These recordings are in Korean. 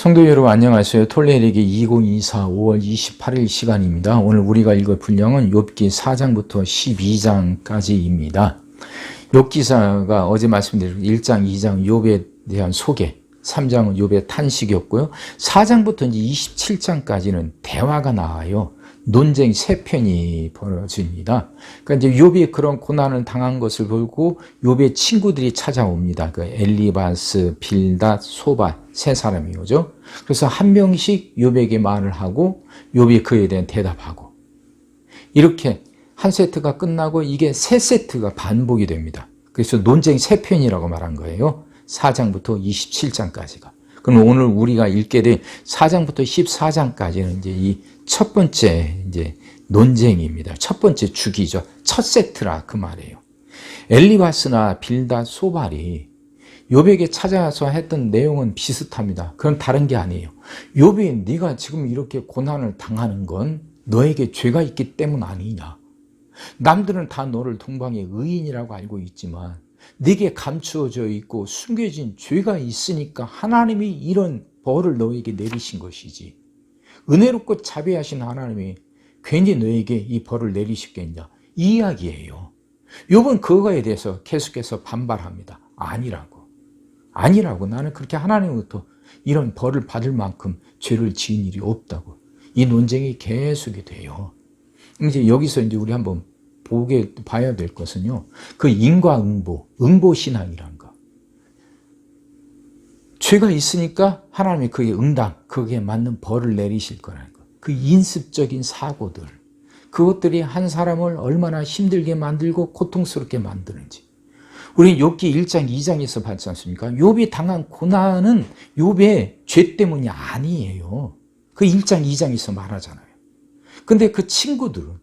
성도 여러분 안녕하세요. 톨레리기 2024 5월 28일 시간입니다. 오늘 우리가 읽을 분량은 욥기 4장부터 12장까지입니다. 욥기사가 어제 말씀드린 1장, 2장 욥에 대한 소개, 3장은 욥의 탄식이었고요. 4장부터 이제 27장까지는 대화가 나와요. 논쟁 3편이 벌어집니다. 그러니까 이제 욥이 그런 고난을 당한 것을 보고 욥의 친구들이 찾아옵니다. 그 엘리바스, 빌닷, 소바 세 사람이 오죠. 그래서 한 명씩 욥에게 말을 하고 욥이 그에 대한 대답하고 이렇게 한 세트가 끝나고 이게 세 세트가 반복이 됩니다. 그래서 논쟁 3편이라고 말한 거예요. 4장부터 27장까지가. 그럼 오늘 우리가 읽게 된 4장부터 14장까지는 이제 이 첫 번째 이제 논쟁입니다. 첫 번째 주기죠. 첫 세트라 그 말이에요. 엘리바스나 빌닷, 소발이 욥에게 찾아와서 했던 내용은 비슷합니다. 그건 다른 게 아니에요. 욥이 네가 지금 이렇게 고난을 당하는 건 너에게 죄가 있기 때문 아니냐. 남들은 다 너를 동방의 의인이라고 알고 있지만 네게 감추어져 있고 숨겨진 죄가 있으니까 하나님이 이런 벌을 너에게 내리신 것이지. 은혜롭고 자비하신 하나님이 괜히 너에게 이 벌을 내리시겠냐. 이 이야기예요. 욥은 그거에 대해서 계속해서 반발합니다. 아니라고. 나는 그렇게 하나님으로부터 이런 벌을 받을 만큼 죄를 지은 일이 없다고. 이 논쟁이 계속이 돼요. 이제 여기서 이제 우리 한번 봐야 될 것은요. 그 인과응보, 응보신앙이란 거. 죄가 있으니까 하나님이 그게 그게 맞는 벌을 내리실 거라는 거. 그 인습적인 사고들. 그것들이 한 사람을 얼마나 힘들게 만들고 고통스럽게 만드는지. 우리는 욥기 1장, 2장에서 봤지 않습니까? 욥이 당한 고난은 욥의 죄 때문이 아니에요. 그 1장, 2장에서 말하잖아요. 근데 그 친구들은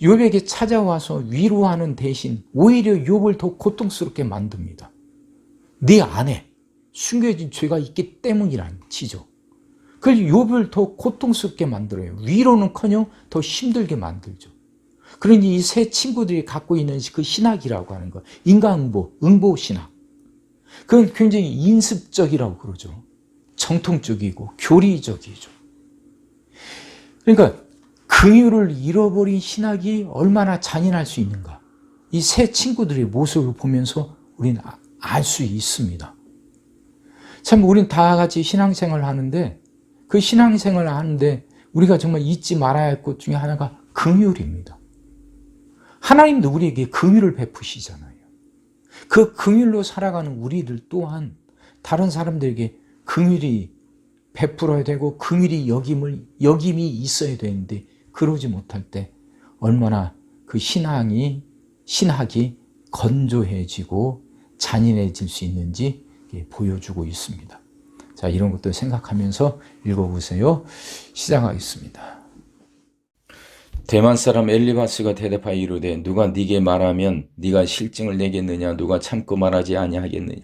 욥에게 찾아와서 위로하는 대신 오히려 욥을 더 고통스럽게 만듭니다. 네 안에 숨겨진 죄가 있기 때문이란 지죠. 그래서 욥을 더 고통스럽게 만들어요. 위로는커녕 더 힘들게 만들죠. 그러니 이 세 친구들이 갖고 있는 그 신학이라고 하는 거, 인과응보, 응보신학. 그건 굉장히 인습적이라고 그러죠. 정통적이고 교리적이죠. 그러니까 긍휼을 잃어버린 신학이 얼마나 잔인할 수 있는가. 이 세 친구들의 모습을 보면서 우리는 알 수 있습니다. 참 우리는 다 같이 신앙생활을 하는데 그 신앙생활을 하는데 우리가 정말 잊지 말아야 할 것 중에 하나가 긍휼입니다. 하나님도 우리에게 긍휼을 베푸시잖아요. 그 긍휼로 살아가는 우리들 또한 다른 사람들에게 긍휼이 베풀어야 되고 긍휼이 여김이 있어야 되는데 그러지 못할 때 얼마나 그 신학이 건조해지고 잔인해질 수 있는지 보여주고 있습니다. 자, 이런 것도 생각하면서 읽어보세요. 시작하겠습니다. 대만 사람 엘리바스가 대답하여 이르되 누가 네게 말하면 네가 실증을 내겠느냐 누가 참고 말하지 아니하겠느냐.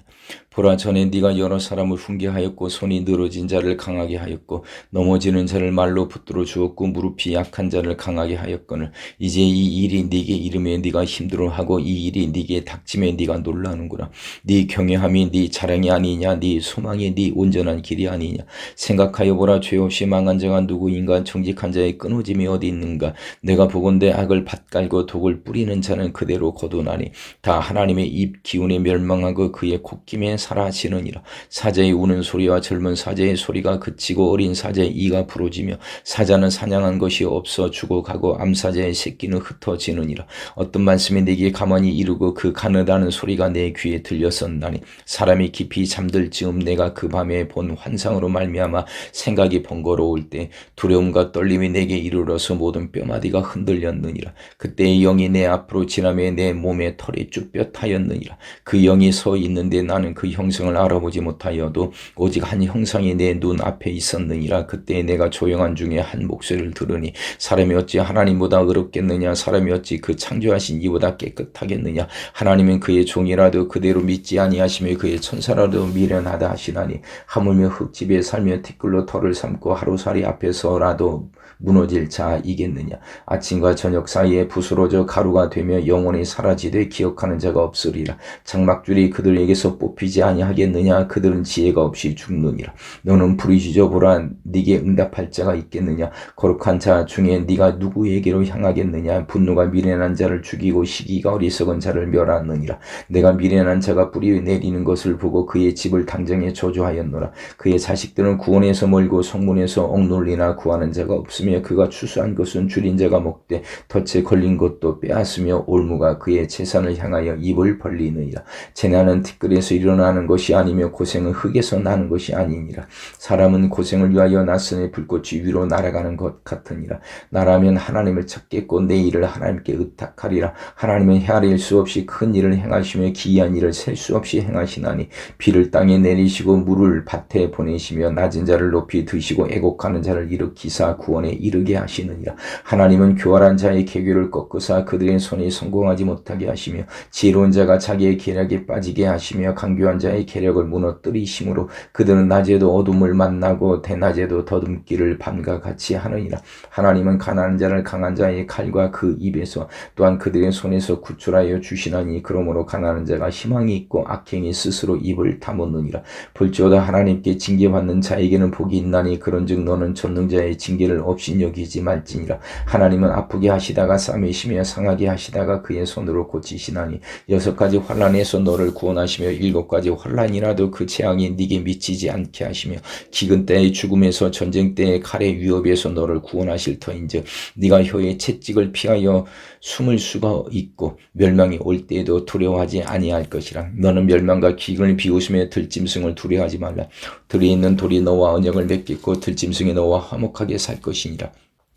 보라 전에 네가 여러 사람을 훈계하였고 손이 늘어진 자를 강하게 하였고 넘어지는 자를 말로 붙들어 주었고 무릎이 약한 자를 강하게 하였거늘 이제 이 일이 네게 이름에 네가 힘들어하고 이 일이 네게 닥침에 네가 놀라는구나. 네 경외함이 네 자랑이 아니냐 네 소망이 네 온전한 길이 아니냐. 생각하여 보라 죄 없이 망한 자가 누구인가 정직한 자의 끊어짐이 어디 있는가. 내가 보건대 악을 밭갈고 독을 뿌리는 자는 그대로 거두나니 다 하나님의 입 기운에 멸망하고 그의 콧김에 사라지느니라. 사자의 우는 소리와 젊은 사자의 소리가 그치고 어린 사자의 이가 부러지며 사자는 사냥한 것이 없어 죽어가고 암사자의 새끼는 흩어지느니라. 어떤 말씀이 내게 가만히 이르고 그 가느다는 소리가 내 귀에 들렸었나니 사람이 깊이 잠들 즈음 내가 그 밤에 본 환상으로 말미암아 생각이 번거로울 때 두려움과 떨림이 내게 이르러서 모든 뼈마디가 흔들렸느니라. 그때의 영이 내 앞으로 지나며 내 몸에 털이 쭈뼛하였느니라. 그 영이 서 있는데 나는 그 형성을 알아보지 못하여도 오직 한 형상이 내 눈 앞에 있었느니라. 그때 내가 조용한 중에 한 목소리를 들으니 사람이 어찌 하나님보다 의롭겠느냐 사람이 어찌 그 창조하신 이보다 깨끗하겠느냐. 하나님은 그의 종이라도 그대로 믿지 아니하시며 그의 천사라도 미련하다 하시나니 하물며 흙집에 살며 티끌로 털을 삼고 하루살이 앞에서라도 무너질 자이겠느냐. 아침과 저녁 사이에 부스러져 가루가 되며 영원히 사라지되 기억하는 자가 없으리라. 장막줄이 그들에게서 뽑히지 아니하겠느냐. 그들은 지혜가 없이 죽느니라. 너는 부르짖어 보라. 네게 응답할 자가 있겠느냐. 거룩한 자 중에 네가 누구에게로 향하겠느냐. 분노가 미련한 자를 죽이고 시기가 어리석은 자를 멸하느니라. 내가 미련한 자가 뿌리 내리는 것을 보고 그의 집을 당장에 저주하였노라. 그의 자식들은 구원에서 멀고 성문에서 억눌리나 구하는 자가 없으며 그가 추수한 것은 줄인 자가 먹되 덫에 걸린 것도 빼앗으며 올무가 그의 재산을 향하여 입을 벌리느니라. 재난은 티끌에서 일어나는 것이 아니며 고생은 흙에서 나는 것이 아니니라. 사람은 고생을 위하여 낯선의 불꽃이 위로 날아가는 것 같으니라. 나라면 하나님을 찾겠고 내 일을 하나님께 의탁하리라. 하나님은 헤아릴 수 없이 큰 일을 행하시며 기이한 일을 셀 수 없이 행하시나니 비를 땅에 내리시고 물을 밭에 보내시며 낮은 자를 높이 드시고 애곡하는 자를 일으키사 구원에 이르게 하시느니라. 하나님은 교활한 자의 계교를 꺾으사 그들의 손이 성공하지 못하게 하시며 지혜로운 자가 자기의 계략에 빠지게 하시며 강교한 자의 계략을 무너뜨리심으로 그들은 낮에도 어둠을 만나고 대낮에도 더듬기를 밤과 같이 하느니라. 하나님은 가난한 자를 강한 자의 칼과 그 입에서 또한 그들의 손에서 구출하여 주시나니 그러므로 가난한 자가 희망이 있고 악행이 스스로 입을 다무느니라. 볼지어다 하나님께 징계받는 자에게는 복이 있나니 그런즉 너는 전능자의 징계를 없이 여기지 말지니라. 하나님은 아프게 하시다가 싸매시며 상하게 하시다가 그의 손으로 고치시나니 6가지 환난에서 너를 구원하시며 7가지 환난이라도 그 재앙이 네게 미치지 않게 하시며 기근 때의 죽음에서 전쟁 때의 칼의 위협에서 너를 구원하실 터인즉 네가 혀의 채찍을 피하여 숨을 수가 있고 멸망이 올 때에도 두려워하지 아니할 것이라. 너는 멸망과 기근을 비웃으며 들짐승을 두려워하지 말라. 들에 있는 돌이 너와 언약을 맺겠고 들짐승이 너와 화목하게 살 것이니라.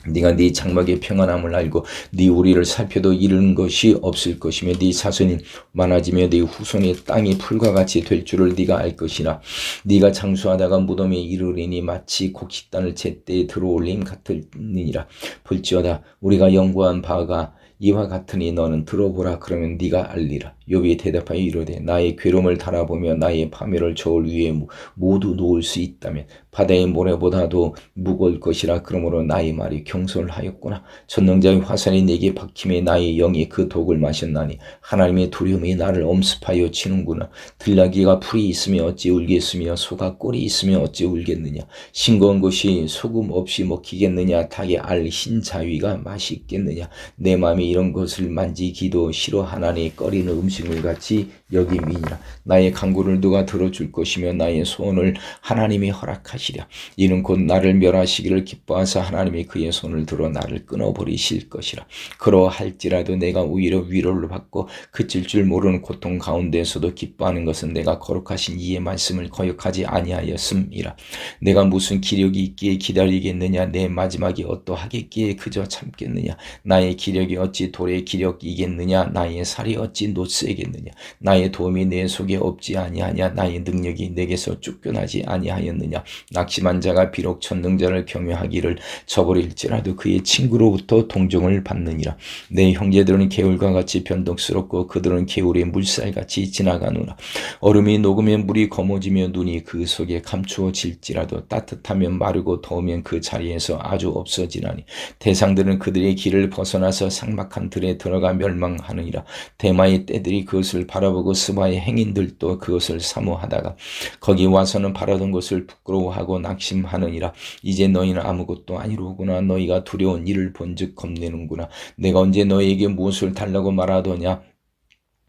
네가 네 장막의 평안함을 알고 네 우리를 살펴도 잃은 것이 없을 것이며 네 자손이 많아지며 네 후손의 땅이 풀과 같이 될 줄을 네가 알 것이라. 네가 장수하다가 무덤에 이르리니 마치 곡식단을 제때에 들어올림 같으니라. 볼지어다 우리가 연구한 바가 이와 같으니 너는 들어보라. 그러면 네가 알리라. 욥이 대답하여 이르되 나의 괴로움을 달아보며 나의 파멸을 저울 위에 모두 놓을 수 있다면 바다의 모래보다도 무거울 것이라. 그러므로 나의 말이 경솔하였구나. 전능자의 화살이 내게 박힘에 나의 영이 그 독을 마셨나니 하나님의 두려움이 나를 엄습하여 치는구나. 들나귀가 풀이 있으며 어찌 울겠으며 소가 꼴이 있으며 어찌 울겠느냐. 싱거운 것이 소금 없이 먹히겠느냐. 닭의 알 흰 자위가 맛있겠느냐. 내 마음이 이런 것을 만지기도 싫어하나니 꺼리는 음식물 같이 여김이니라. 나의 간구를 누가 들어줄 것이며 나의 소원을 하나님이 허락하시랴. 이는 곧 나를 멸하시기를 기뻐하사 하나님이 그의 손을 들어 나를 끊어버리실 것이라. 그러할지라도 내가 오히려 위로를 받고 그칠 줄 모르는 고통 가운데서도 기뻐하는 것은 내가 거룩하신 이의 말씀을 거역하지 아니하였음이라. 내가 무슨 기력이 있기에 기다리겠느냐. 내 마지막이 어떠하겠기에 그저 참겠느냐. 나의 기력이 어찌 돌의 기력이겠느냐. 나의 살이 어찌 노쇠겠느냐. 나의 도움이 내 속에 없지 아니하냐. 나의 능력이 내게서 쫓겨나지 아니하였느냐. 낙심한 자가 비록 전능자를 경외하기를 저버릴지라도 그의 친구로부터 동정을 받느니라. 내 형제들은 개울과 같이 변덕스럽고 그들은 개울의 물살같이 지나가노라. 얼음이 녹으면 물이 검어지며 눈이 그 속에 감추어질지라도 따뜻하면 마르고 더우면 그 자리에서 아주 없어지나니 대상들은 그들의 길을 벗어나서 삭막한 들에 들어가 멸망하느니라. 대마의 떼들이 그것을 바라보고 스바의 행인들도 그것을 사모하다가 거기 와서는 바라던 것을 부끄러워하고 낙심하느니라. 이제 너희는 아무것도 아니로구나. 너희가 두려운 일을 본즉 겁내는구나. 내가 언제 너희에게 무엇을 달라고 말하더냐.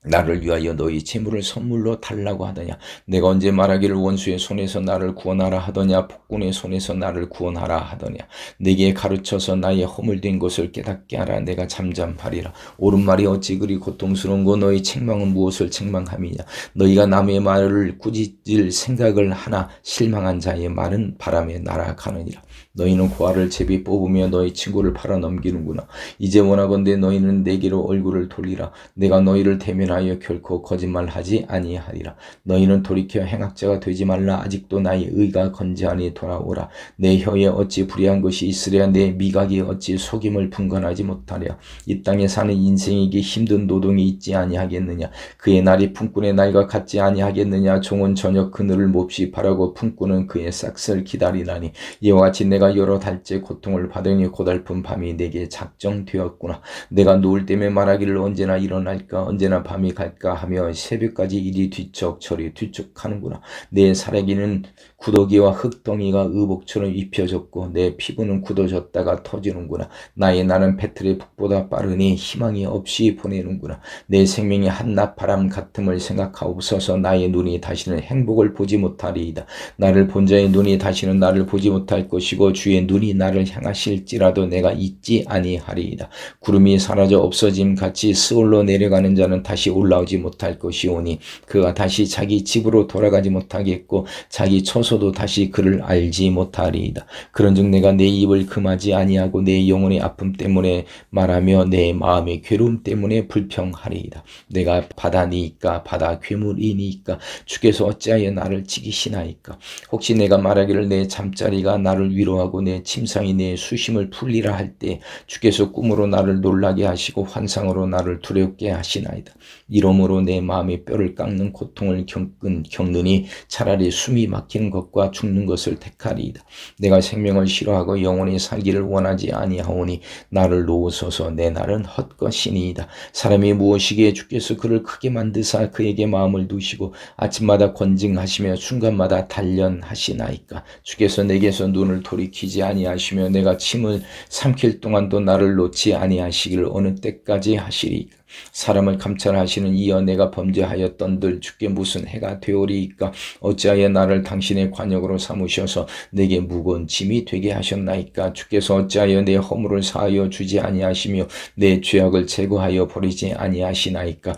나를 위하여 너희 재물을 선물로 달라고 하더냐. 내가 언제 말하기를 원수의 손에서 나를 구원하라 하더냐. 폭군의 손에서 나를 구원하라 하더냐. 내게 가르쳐서 나의 허물된 것을 깨닫게 하라. 내가 잠잠하리라. 옳은 말이 어찌 그리 고통스러운고. 너희 책망은 무엇을 책망함이냐. 너희가 남의 말을 꾸짖을 생각을 하나 실망한 자의 말은 바람에 날아가느니라. 너희는 고아를 제비 뽑으며 너희 친구를 팔아 넘기는구나. 이제 원하건대 너희는 내게로 얼굴을 돌리라. 내가 너희를 대면하여 결코 거짓말하지 아니하리라. 너희는 돌이켜 행악자가 되지 말라. 아직도 나의 의가 건재하니 돌아오라. 내 혀에 어찌 불의한 것이 있으랴. 내 미각이 어찌 속임을 분간하지 못하랴. 이 땅에 사는 인생에게 힘든 노동이 있지 아니하겠느냐. 그의 날이 품꾼의 날과 같지 아니하겠느냐. 종은 저녁 그늘을 몹시 바라고 품꾼은 그의 싹을 기다리나니 이와 같이 다시 내가 여러 달째 고통을 받으니 고달픈 밤이 내게 작정되었구나. 내가 누울 때에 말하기를 언제나 일어날까 언제나 밤이 갈까 하며 새벽까지 이리 뒤척 저리 뒤척하는구나. 내 살아기는 구더기와 흙덩이가 의복처럼 입혀졌고 내 피부는 굳어졌다가 터지는구나. 나의 날은 배틀의 북보다 빠르니 희망이 없이 보내는구나. 내 생명이 한낮 바람 같음을 생각하옵소서. 나의 눈이 다시는 행복을 보지 못하리이다. 나를 본 자의 눈이 다시는 나를 보지 못할 것이고 주의 눈이 나를 향하실지라도 내가 잊지 아니하리이다. 구름이 사라져 없어짐 같이 스올로 내려가는 자는 다시 올라오지 못할 것이오니 그가 다시 자기 집으로 돌아가지 못하겠고 자기 처소도 다시 그를 알지 못하리이다. 그런즉 내가 내 입을 금하지 아니하고 내 영혼의 아픔 때문에 말하며 내 마음의 괴로움 때문에 불평하리이다. 내가 바다니이까 바다 괴물이니까 주께서 어찌하여 나를 지키시나이까. 혹시 내가 말하기를 내 잠자리가 나를 위로하고 내 침상이 내 수심을 풀리라 할 때 주께서 꿈으로 나를 놀라게 하시고 환상으로 나를 두렵게 하시나이다. 이러므로 내 마음의 뼈를 깎는 고통을 겪느니 차라리 숨이 막히는 것과 죽는 것을 택하리이다. 내가 생명을 싫어하고 영원히 살기를 원하지 아니하오니 나를 놓으소서. 내 날은 헛것이니이다. 사람이 무엇이기에 주께서 그를 크게 만드사 그에게 마음을 두시고 아침마다 권징하시며 순간마다 단련하시나이까. 주께서 내게서 눈을 돌이키지 아니하시며 내가 침을 삼킬 동안도 나를 놓지 아니하시기를 어느 때까지 하시리이까. 사람을 감찰하시는 이여 내가 범죄하였던들 주께 무슨 해가 되오리이까. 어찌하여 나를 당신의 관역으로 삼으셔서 내게 무거운 짐이 되게 하셨나이까. 주께서 어찌하여 내 허물을 사하여 주지 아니하시며 내 죄악을 제거하여 버리지 아니하시나이까.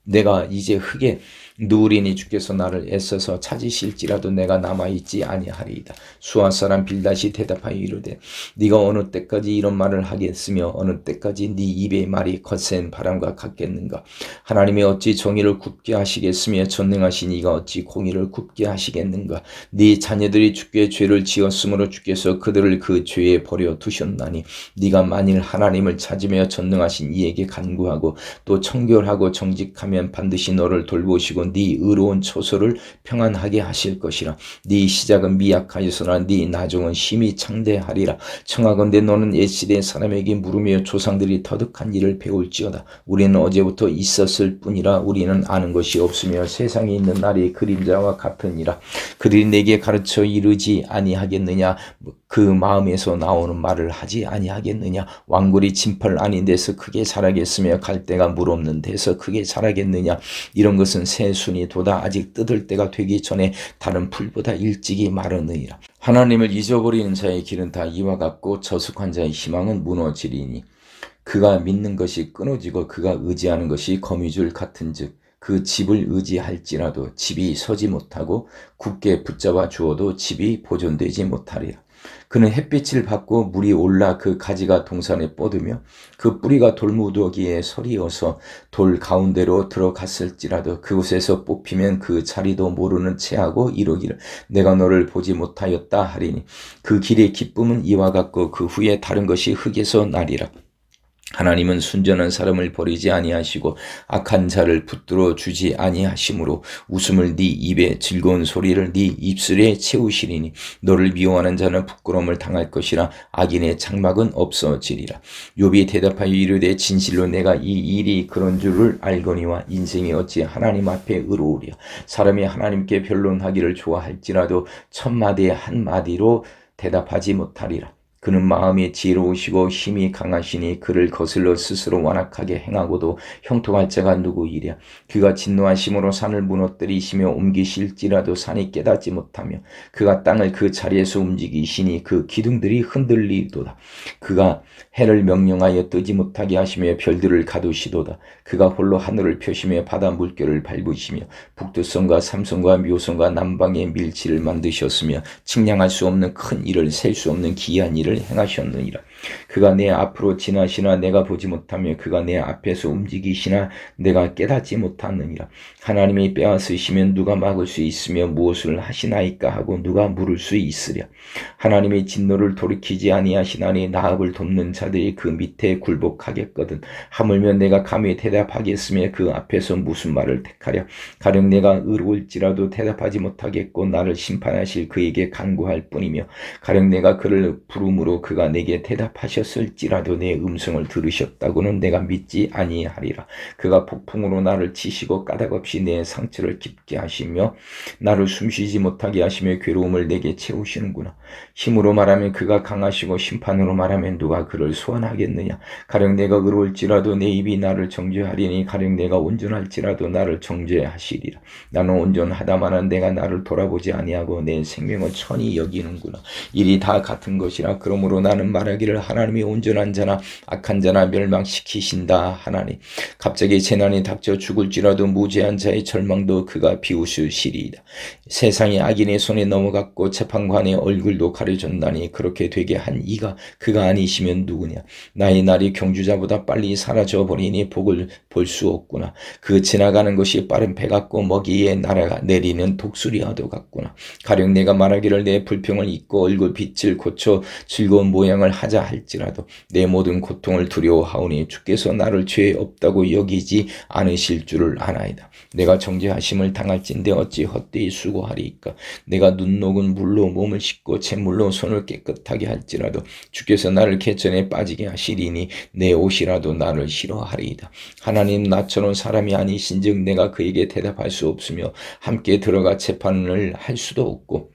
내가 이제 흙에 누우리니 주께서 나를 애써서 찾으실지라도 내가 남아있지 아니하리이다. 수아 사람 빌닷이 대답하여 이르되 네가 어느 때까지 이런 말을 하겠으며 어느 때까지 네 입의 말이 거센 바람과 같겠는가. 하나님이 어찌 정의를 굽게 하시겠으며 전능하신 이가 어찌 공의를 굽게 하시겠는가. 네 자녀들이 주께 죄를 지었으므로 주께서 그들을 그 죄에 버려 두셨나니 네가 만일 하나님을 찾으며 전능하신 이에게 간구하고 또 청결하고 정직하면 반드시 너를 돌보시고 네 의로운 처소를 평안하게 하실 것이라. 네 시작은 미약하였으나 네 나중은 심히 창대하리라. 청하건대 너는 옛시대 사람에게 물으며 조상들이 터득한 일을 배울지어다. 우리는 어제부터 있었을 뿐이라 우리는 아는 것이 없으며 세상에 있는 날이 그림자와 같으니라. 그들이 내게 가르쳐 이르지 아니하겠느냐. 그 마음에서 나오는 말을 하지 아니하겠느냐. 왕골이 진펄 아닌 데서 크게 자라겠으며 갈대가 물 없는 데서 크게 자라겠느냐. 이런 것은 새순이 돋아 아직 뜯을 때가 되기 전에 다른 풀보다 일찍이 마르느니라. 하나님을 잊어버리는 자의 길은 다 이와 같고 저속한 자의 희망은 무너지리니 그가 믿는 것이 끊어지고 그가 의지하는 것이 거미줄 같은즉 그 집을 의지할지라도 집이 서지 못하고 굳게 붙잡아 주어도 집이 보존되지 못하리라. 그는 햇빛을 받고 물이 올라 그 가지가 동산에 뻗으며 그 뿌리가 돌무더기에 서리어서 돌 가운데로 들어갔을지라도 그곳에서 뽑히면 그 자리도 모르는 채하고 이르기를 내가 너를 보지 못하였다 하리니 그 길의 기쁨은 이와 같고 그 후에 다른 것이 흙에서 나리라. 하나님은 순전한 사람을 버리지 아니하시고 악한 자를 붙들어 주지 아니하시므로 웃음을 네 입에 즐거운 소리를 네 입술에 채우시리니 너를 미워하는 자는 부끄러움을 당할 것이라 악인의 장막은 없어지리라. 욥이 대답하여 이르되 진실로 내가 이 일이 그런 줄을 알거니와 인생이 어찌 하나님 앞에 의로우랴. 사람이 하나님께 변론하기를 좋아할지라도 천마디의 한마디로 대답하지 못하리라. 그는 마음이 지혜로우시고 힘이 강하시니 그를 거슬러 스스로 완악하게 행하고도 형통할 자가 누구이랴. 그가 진노하심으로 산을 무너뜨리시며 옮기실지라도 산이 깨닫지 못하며 그가 땅을 그 자리에서 움직이시니 그 기둥들이 흔들리도다. 그가 해를 명령하여 뜨지 못하게 하시며 별들을 가두시도다. 그가 홀로 하늘을 펴시며 바다 물결을 밟으시며 북두성과 삼성과 묘성과 남방의 밀치를 만드셨으며 측량할 수 없는 큰 일을 셀 수 없는 기이한 일을 일을 행하셨느니라. 그가 내 앞으로 지나시나 내가 보지 못하며 그가 내 앞에서 움직이시나 내가 깨닫지 못하느니라. 하나님이 빼앗으시면 누가 막을 수 있으며 무엇을 하시나이까 하고 누가 물을 수 있으랴. 하나님이 진노를 돌이키지 아니하시나니 나합을 돕는 자들이 그 밑에 굴복하겠거든. 하물며 내가 감히 대답하겠으며 그 앞에서 무슨 말을 택하랴. 가령 내가 의로울지라도 대답하지 못하겠고 나를 심판하실 그에게 간구할 뿐이며 가령 내가 그를 부름으로 그가 내게 대답하셨을지라도 내 음성을 들으셨다고는 내가 믿지 아니하리라. 그가 폭풍으로 나를 치시고 까닭없이 내 상처를 깊게 하시며 나를 숨쉬지 못하게 하시며 괴로움을 내게 채우시는구나. 힘으로 말하면 그가 강하시고 심판으로 말하면 누가 그를 소환하겠느냐. 가령 내가 의로울지라도 내 입이 나를 정죄하리니 가령 내가 온전할지라도 나를 정죄하시리라. 나는 온전하다마는 내가 나를 돌아보지 아니하고 내 생명을 천히 여기는구나. 일이 다 같은 것이라. 그러므로 나는 말하기를 하나님이 온전한 자나 악한 자나 멸망시키신다 하나니 갑자기 재난이 닥쳐 죽을지라도 무죄한 자의 절망도 그가 비우시리이다. 세상이 악인의 손에 넘어갔고 재판관의 얼굴도 가려졌나니 그렇게 되게 한 이가 그가 아니시면 누구냐. 나의 날이 경주자보다 빨리 사라져버리니 복을 볼 수 없구나. 그 지나가는 것이 빠른 배 같고 먹이에 날아가 내리는 독수리와도 같구나. 가령 내가 말하기를 내 불평을 잊고 얼굴 빛을 고쳐 즐거운 모양을 하자 할지라도 내 모든 고통을 두려워하오니 주께서 나를 죄 없다고 여기지 않으실 줄을 아나이다. 내가 정죄하심을 당할진대 어찌 헛되이 수고하리이까. 내가 눈 녹은 물로 몸을 씻고 잿물로 손을 깨끗하게 할지라도 주께서 나를 개천에 빠지게 하시리니 내 옷이라도 나를 싫어하리이다. 하나님 나처럼 사람이 아니신즉 내가 그에게 대답할 수 없으며 함께 들어가 재판을 할 수도 없고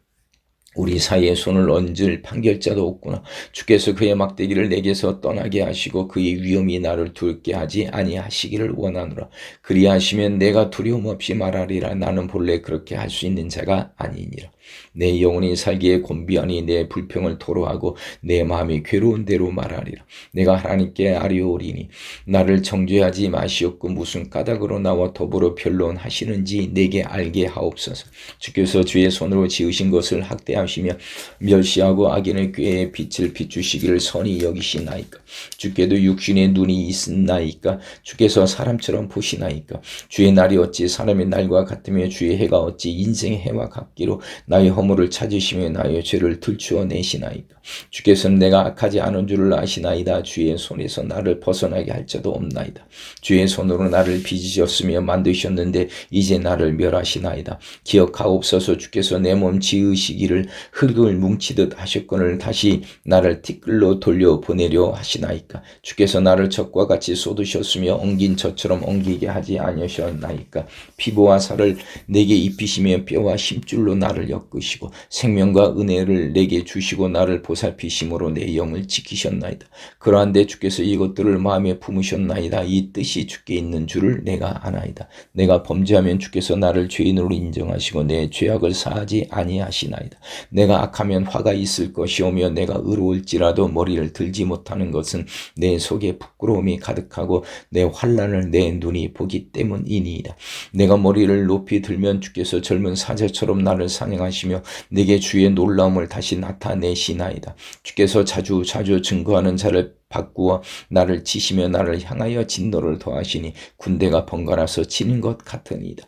우리 사이에 손을 얹을 판결자도 없구나. 주께서 그의 막대기를 내게서 떠나게 하시고 그의 위엄이 나를 둘게 하지 아니하시기를 원하노라. 그리하시면 내가 두려움 없이 말하리라. 나는 본래 그렇게 할 수 있는 자가 아니니라. 내 영혼이 살기에 곤비하니 내 불평을 토로하고 내 마음이 괴로운 대로 말하리라. 내가 하나님께 아뢰오리니 나를 정죄하지 마시옵고 무슨 까닭으로 나와 더불어 변론하시는지 내게 알게 하옵소서. 주께서 주의 손으로 지으신 것을 학대하시며 멸시하고 악인의 꾀에 빛을 비추시기를 선히 여기시나이까. 주께도 육신의 눈이 있나이까. 주께서 사람처럼 보시나이까. 주의 날이 어찌 사람의 날과 같으며 주의 해가 어찌 인생의 해와 같기로 나의 허물을 찾으시며 나의 죄를 들추어 내시나이까. 주께서는 내가 악하지 않은 줄을 아시나이다. 주의 손에서 나를 벗어나게 할 자도 없나이다. 주의 손으로 나를 빚으셨으며 만드셨는데 이제 나를 멸하시나이다. 기억하옵소서. 주께서 내 몸 지으시기를 흙을 뭉치듯 하셨거늘 다시 나를 티끌로 돌려보내려 하시나이까. 주께서 나를 젖과 같이 쏟으셨으며 엉긴 젖처럼 엉기게 하지 아니하셨나이까. 피부와 살을 내게 입히시며 뼈와 심줄로 나를 엮으시고 생명과 은혜를 내게 주시고 나를 보살피심으로 내 영을 지키셨나이다. 그러한데 주께서 이것들을 마음에 품으셨나이다. 이 뜻이 주께 있는 줄을 내가 아나이다. 내가 범죄하면 주께서 나를 죄인으로 인정하시고 내 죄악을 사하지 아니하시나이다. 내가 악하면 화가 있을 것이오며 내가 의로울지라도 머리를 들지 못하는 것은 내 속에 부끄러움이 가득하고 내 환난을 내 눈이 보기 때문이니이다. 내가 머리를 높이 들면 주께서 젊은 사자처럼 나를 사냥하시며 내게 주의 놀라움을 다시 나타내시나이다. 주께서 자주 증거하는 자를 바꾸어 나를 치시며 나를 향하여 진노를 더하시니 군대가 번갈아서 치는 것 같으니이다.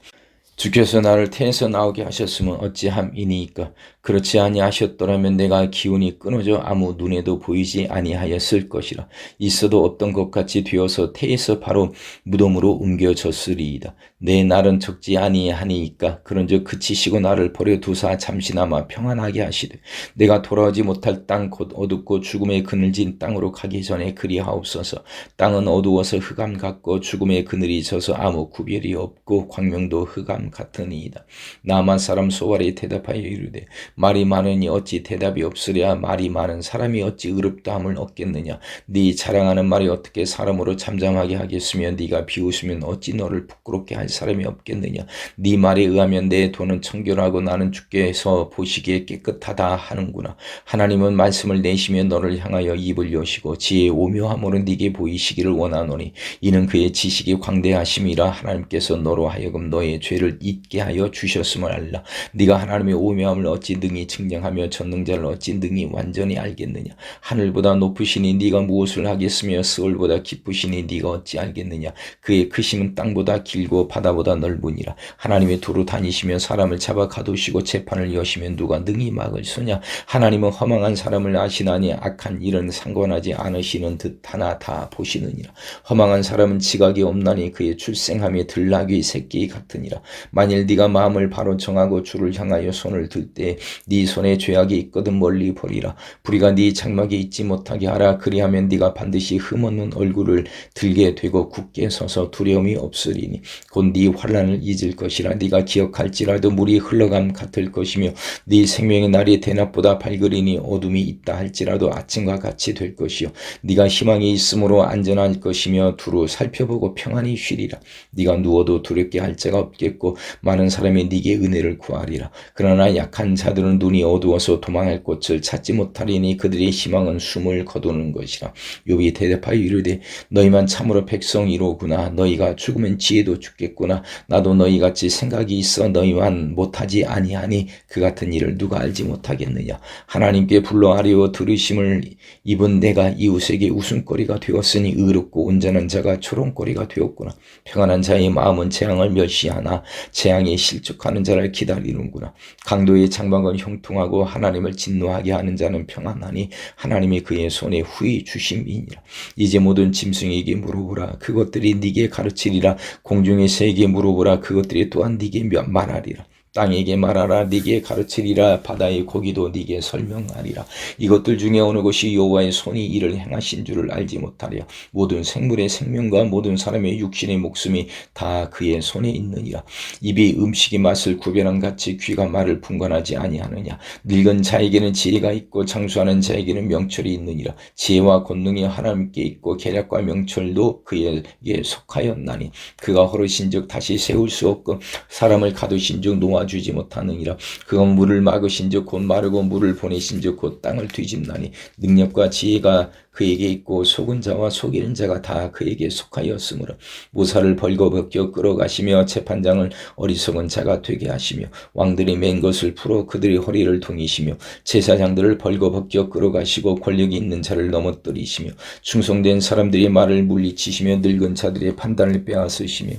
주께서 나를 태에서 나오게 하셨으면 어찌함이니이까. 그렇지 아니하셨더라면 내가 기운이 끊어져 아무 눈에도 보이지 아니하였을 것이라. 있어도 없던 것 같이 되어서 태에서 바로 무덤으로 옮겨졌으리이다. 내 날은 적지 아니하니이까. 그런즉 그치시고 나를 버려두사 잠시나마 평안하게 하시되 내가 돌아오지 못할 땅 곧 어둡고 죽음의 그늘진 땅으로 가기 전에 그리하옵소서. 땅은 어두워서 흑암 같고 죽음의 그늘이 져서 아무 구별이 없고 광명도 흑암 같으니이다. 나만 사람 소갈이 대답하여 이르되 말이 많으니 어찌 대답이 없으랴. 말이 많은 사람이 어찌 의롭다함을 얻겠느냐. 네 자랑하는 말이 어떻게 사람으로 잠잠하게 하겠으며 네가 비웃으면 어찌 너를 부끄럽게 할 사람이 없겠느냐. 네 말에 의하면 내 돈은 청결하고 나는 주께서 보시기에 깨끗하다 하는구나. 하나님은 말씀을 내시며 너를 향하여 입을 여시고 지혜의 오묘함으로 네게 보이시기를 원하노니 이는 그의 지식이 광대하심이라. 하나님께서 너로 하여금 너의 죄를 잊게 하여 주셨음을 알라. 네가 하나님의 오묘함을 어찌 능히 증명하며 전능자를 어찌 능히 완전히 알겠느냐. 하늘보다 높으시니 네가 무엇을 하겠으며 스월보다 깊으시니 네가 어찌 알겠느냐. 그의 크심은 땅보다 길고 바다보다 넓으니라. 하나님의 두루 다니시며 사람을 잡아 가두시고 재판을 여시면 누가 능히 막을 서냐. 하나님은 허망한 사람을 아시나니 악한 일은 상관하지 않으시는 듯 하나 다 보시느니라. 허망한 사람은 지각이 없나니 그의 출생함이 들나귀 새끼 같으니라. 만일 네가 마음을 바로 정하고 주를 향하여 손을 들 때 네 손에 죄악이 있거든 멀리 버리라. 불의가 네 장막에 있지 못하게 하라. 그리하면 네가 반드시 흠없는 얼굴을 들게 되고 굳게 서서 두려움이 없으리니 곧 네 환난을 잊을 것이라. 네가 기억할지라도 물이 흘러감 같을 것이며 네 생명의 날이 대낮보다 밝으리니 어둠이 있다 할지라도 아침과 같이 될 것이요 네가 희망이 있으므로 안전할 것이며 두루 살펴보고 평안히 쉬리라. 네가 누워도 두렵게 할 자가 없겠고 많은 사람이 네게 은혜를 구하리라. 그러나 약한 자들은 눈이 어두워서 도망할 곳을 찾지 못하리니 그들의 희망은 숨을 거두는 것이라. 욥이 대답하여 이르되 너희만 참으로 백성이로구나. 너희가 죽으면 지혜도 죽겠구나. 나도 너희같이 생각이 있어 너희만 못하지 아니하니 그 같은 일을 누가 알지 못하겠느냐. 하나님께 불러 아뢰어 들으심을 입은 내가 이웃에게 웃음거리가 되었으니 의롭고 온전한 자가 조롱거리가 되었구나. 평안한 자의 마음은 재앙을 멸시하나 재앙에 실족하는 자를 기다리는구나. 강도의 장막은 형통하고 하나님을 진노하게 하는 자는 평안하니 하나님이 그의 손에 후히 주심이니라. 이제 모든 짐승에게 물어보라. 그것들이 네게 가르치리라. 공중의 새에게 물어보라. 그것들이 또한 네게 말하리라. 땅에게 말하라. 네게 가르치리라. 바다의 고기도 네게 설명하리라. 이것들 중에 어느 것이 여호와의 손이 이를 행하신 줄을 알지 못하랴. 모든 생물의 생명과 모든 사람의 육신의 목숨이 다 그의 손에 있느니라. 입이 음식의 맛을 구별한 같이 귀가 말을 분간하지 아니하느냐. 늙은 자에게는 지혜가 있고 장수하는 자에게는 명철이 있느니라. 지혜와 권능이 하나님께 있고 계략과 명철도 그에게 속하였나니 그가 허르신즉 다시 세울 수 없고 사람을 가두신즉 놓아주지 못하느니라. 그가 물을 막으신즉 곧 마르고 물을 보내신즉 곧 땅을 뒤집나니 능력과 지혜가 그에게 있고 속은 자와 속이는 자가 다 그에게 속하였으므로 모사를 벌거벗겨 끌어가시며 재판장을 어리석은 자가 되게 하시며 왕들이 맨 것을 풀어 그들의 허리를 동이시며 제사장들을 벌거벗겨 끌어가시고 권력이 있는 자를 넘어뜨리시며 충성된 사람들의 말을 물리치시며 늙은 자들의 판단을 빼앗으시며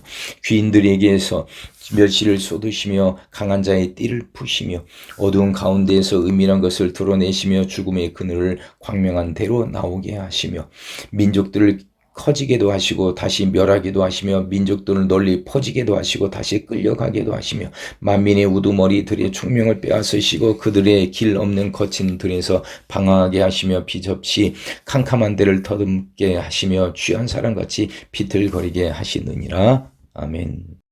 귀인들에게서 멸시를 쏟으시며 강한 자의 띠를 푸시며 어두운 가운데에서 은밀한 것을 드러내시며 죽음의 그늘을 광명한 대로 나오게 하시며 민족들을 커지게도 하시고 다시 멸하게도 하시며 민족들을 널리 퍼지게도 하시고 다시 끌려가게도 하시며 만민의 우두머리들의 총명을 빼앗으시고 그들의 길 없는 거친 들에서 방황하게 하시며 비접시 캄캄한 데를 더듬게 하시며 취한 사람같이 비틀거리게 하시느니라. 아멘.